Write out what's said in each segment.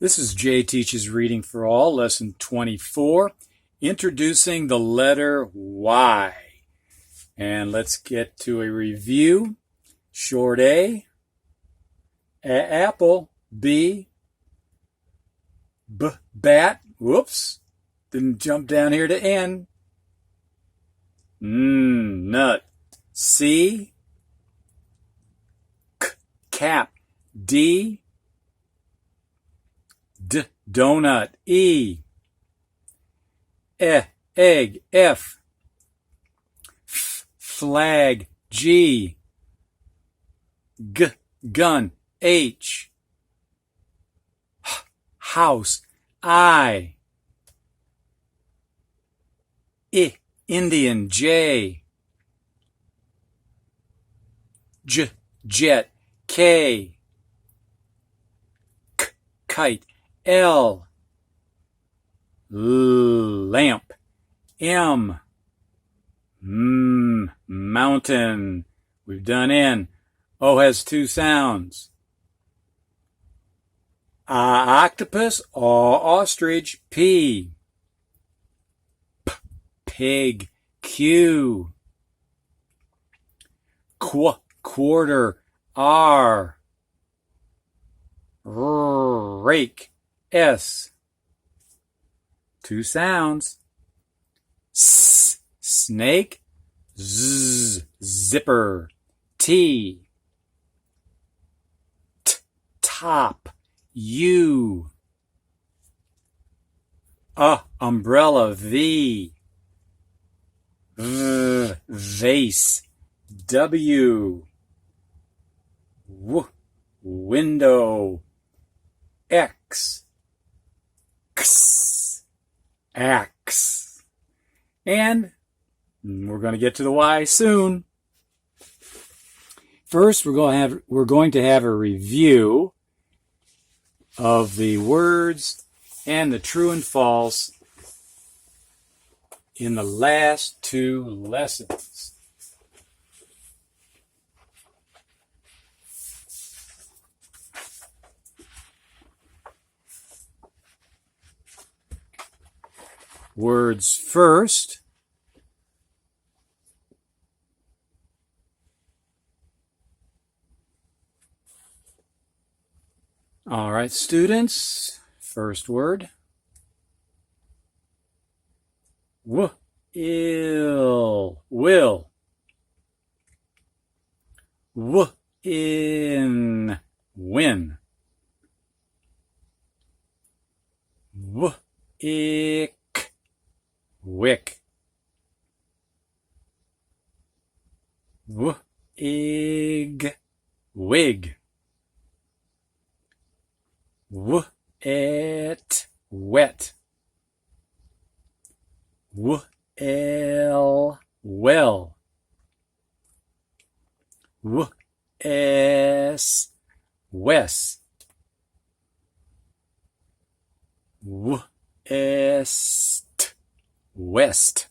This is Jay Teaches Reading for All, Lesson 24, introducing the letter Y. And let's get to a review. Short A, apple. B, bat. Whoops, didn't jump down here to N. Nut. C, cap. D, donut. E, egg. F, flag. G, gun. H, house. I, Indian. J, jet. K, kite. L, lamp. M, mountain. We've done N. O has two sounds. Octopus or ostrich. P, pig. Q, quarter. R, rake. S, two sounds. Snake. Zipper. T, top. U, umbrella. V, vase. W, window. X, axe. And we're going to get to the Y soon. First, we're going to have a review of the words and the true and false in the last two lessons. Words first. All right, students, first word. Will. In. Win. Ick. Wick. Ig. Wig. Et. Wet. El. Well. Es. Wes. Est. West.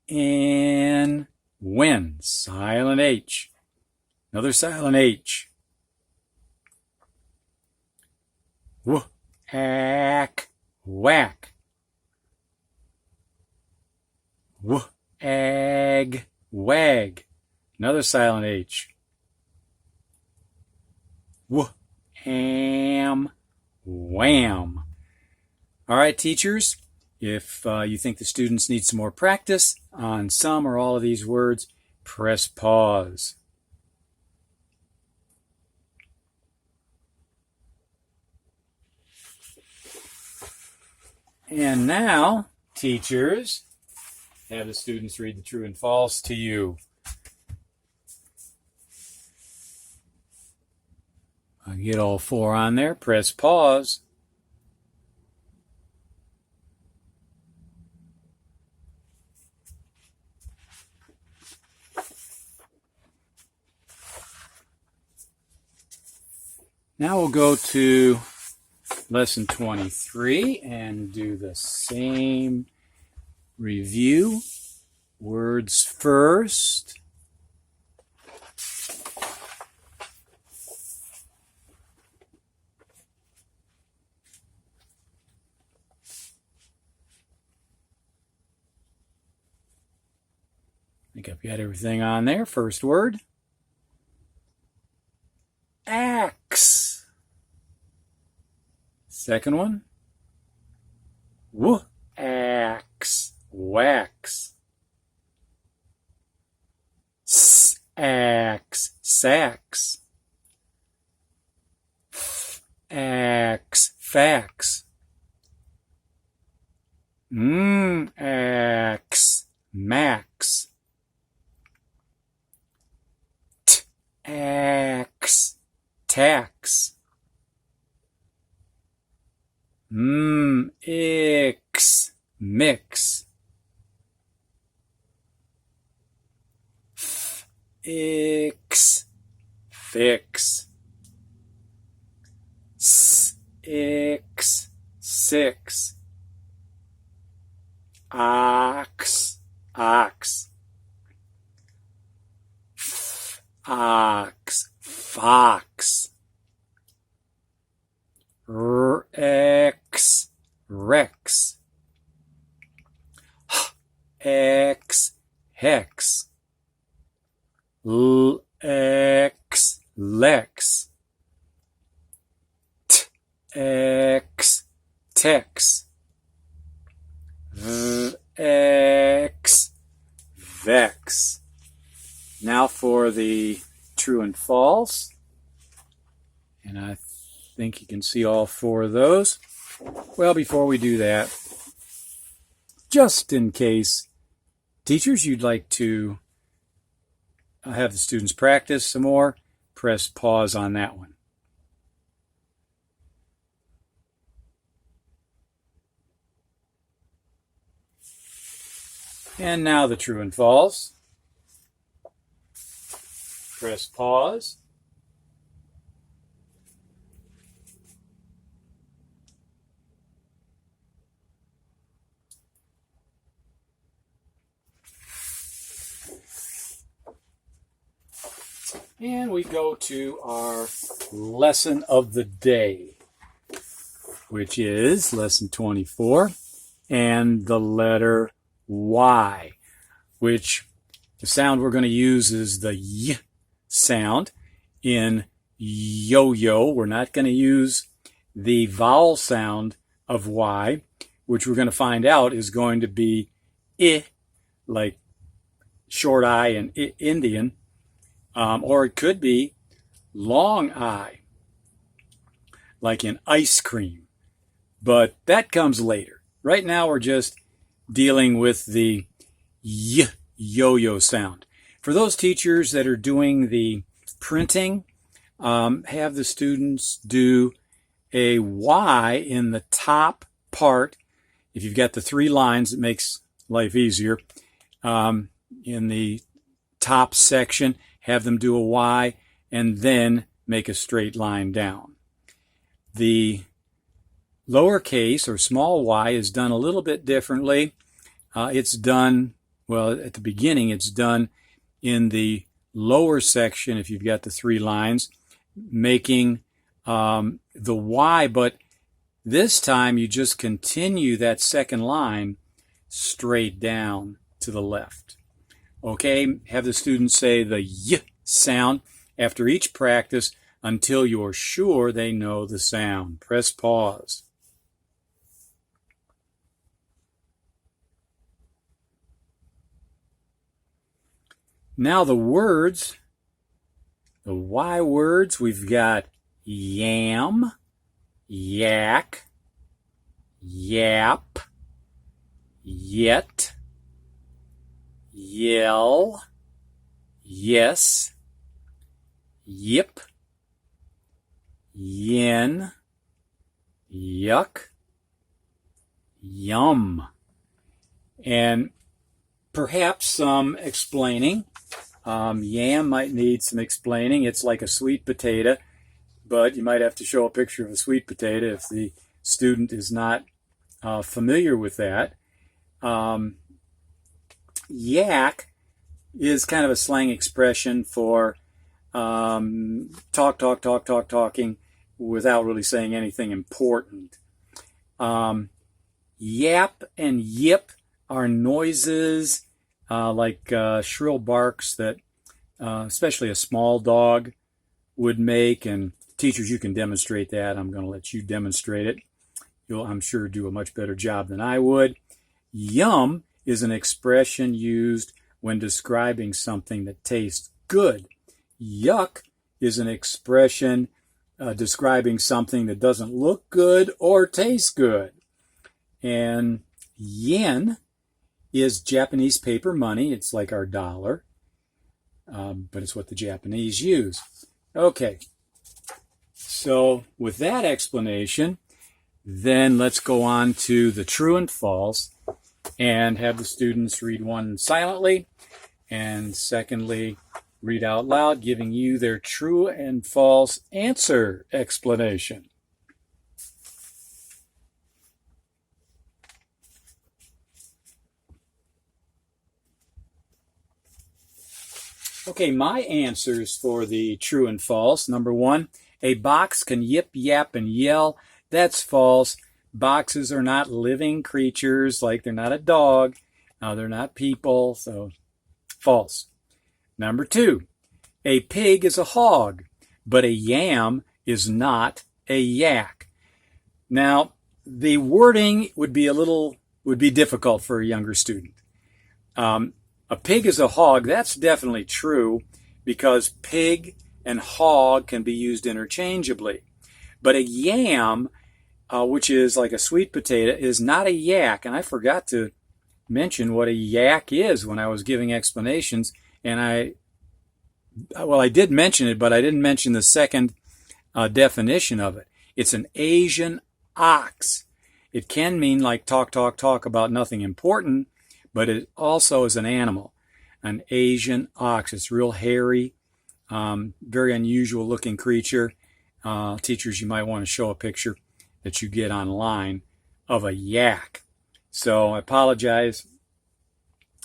In. When. Silent H. Another silent H. Ack. Whack. Ag. Wag. Another silent H. Ham. Wham. All right, teachers, if you think the students need some more practice on some or all of these words, press pause. And now, teachers, have the students read the true and false to you. I'll get all four on there. Press pause. Now we'll go to lesson 23 and do the same review. Words first. think I've got everything on there. First word. Axe. Second one. Axe. Wax. Axe. Sax. Axe. Fax. Axe. Max. Axe. Tax. Ix. Mix. Ix. Fix. Ix. Six. Ox. Ox. Ox. Fox. Rex. Rex. X. Hex. X. Lex. X. Tex. X. Vex. Now for the true and false. And I think you can see all four of those. Well, before we do that, just in case, teachers, you'd like to have the students practice some more, press pause on that one. And now the true and false. Press pause. And we go to our lesson of the day, which is lesson 24, and the letter Y, which the sound we're going to use is the Y sound in yo-yo. We're not going to use the vowel sound of Y, which we're going to find out is going to be I, like short I in Indian, or it could be long I, like in ice cream. But that comes later. Right now we're just dealing with the Y, yo-yo sound. For those teachers that are doing the printing, have the students do a Y in the top part. If you've got the 3 lines, it makes life easier. In the top section, have them do a Y and then make a straight line down. The lowercase or small y is done a little bit differently. It's done, well, at the beginning, it's done in the lower section, if you've got the 3 lines, making the Y, but this time you just continue that second line straight down to the left. Okay, have the students say the Y sound after each practice until you're sure they know the sound. Press pause. Now the words, the Y words, we've got yam, yak, yap, yet, yell, yes, yip, yin, yuck, yum. And perhaps some explaining. Yam might need some explaining. It's like a sweet potato, but you might have to show a picture of a sweet potato if the student is not familiar with that. Yak is kind of a slang expression for talking without really saying anything important. Yap and yip are noises like shrill barks that especially a small dog would make. And teachers, you can demonstrate that. I'm going to let you demonstrate it. You'll, I'm sure, do a much better job than I would. Yum is an expression used when describing something that tastes good. Yuck is an expression describing something that doesn't look good or taste good. And yen is Japanese paper money. It's like our dollar, but it's what the Japanese use. Okay, so with that explanation, then let's go on to the true and false and have the students read one silently and secondly, read out loud, giving you their true and false answer explanation. Okay, my answers for the true and false. Number one, a box can yip, yap, and yell. That's false. Boxes are not living creatures, like they're not a dog. They're not people, so false. Number two, a pig is a hog, but a yam is not a yak. Now, the wording would be difficult for a younger student. A pig is a hog, that's definitely true, because pig and hog can be used interchangeably. But a yam, which is like a sweet potato, is not a yak. And I forgot to mention what a yak is when I was giving explanations. And I did mention it, but I didn't mention the second definition of it. It's an Asian ox. It can mean like talk about nothing important, but it also is an animal, an Asian ox. It's real hairy, very unusual looking creature. Teachers, you might want to show a picture that you get online of a yak. So I apologize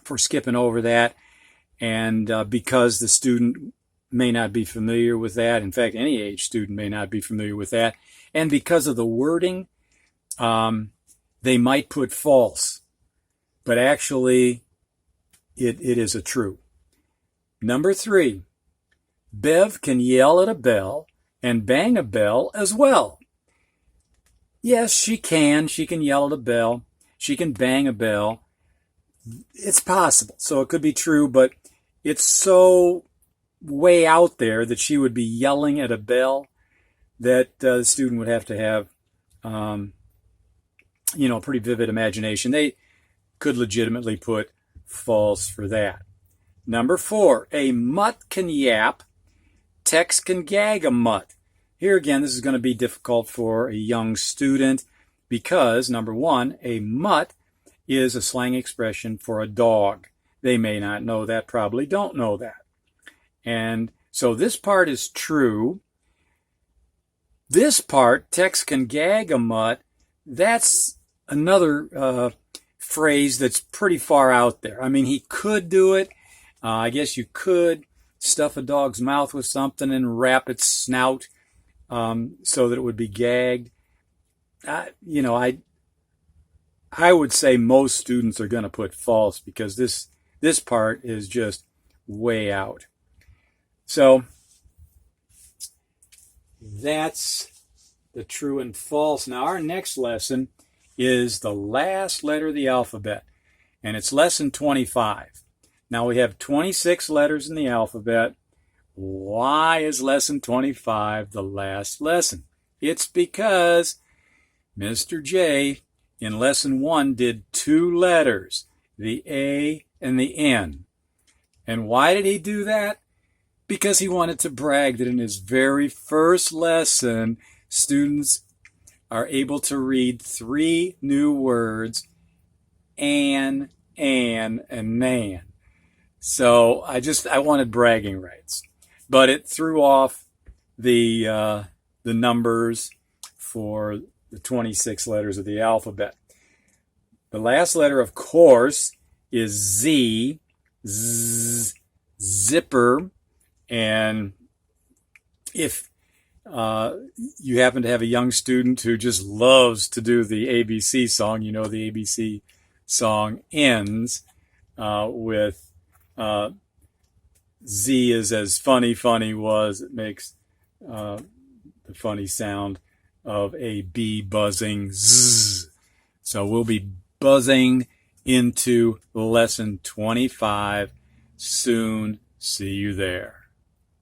for skipping over that. And because the student may not be familiar with that, in fact, any age student may not be familiar with that, and because of the wording, they might put false. But actually, it is a true. Number three, Bev can yell at a bell and bang a bell as well. Yes, she can. She can yell at a bell. She can bang a bell. It's possible. So it could be true, but it's so way out there that she would be yelling at a bell that the student would have to have, a pretty vivid imagination. They could legitimately put false for that. Number four, a mutt can yap, Tex can gag a mutt. Here again, this is going to be difficult for a young student because, number one, a mutt is a slang expression for a dog. They may not know that, probably don't know that. And so this part is true. This part, Tex can gag a mutt, that's another phrase that's pretty far out there. I mean, he could do it. I guess you could stuff a dog's mouth with something and wrap its snout so that it would be gagged. I would say most students are going to put false because this part is just way out. So that's the true and false. Now our next lesson is the last letter of the alphabet, and it's lesson 25. Now we have 26 letters in the alphabet. Why is lesson 25 the last lesson? It's because Mr. J in lesson 1 did 2 letters, the A and the N. And why did he do that? Because he wanted to brag that in his very first lesson, students are able to read 3 new words, and nan. So I wanted bragging rights, but it threw off the numbers for the 26 letters of the alphabet. The last letter, of course, is Z, zipper, and if you happen to have a young student who just loves to do the ABC song, the ABC song ends with Z is as funny was. It makes the funny sound of a bee buzzing. Zzz. So we'll be buzzing into lesson 25 soon. See you there.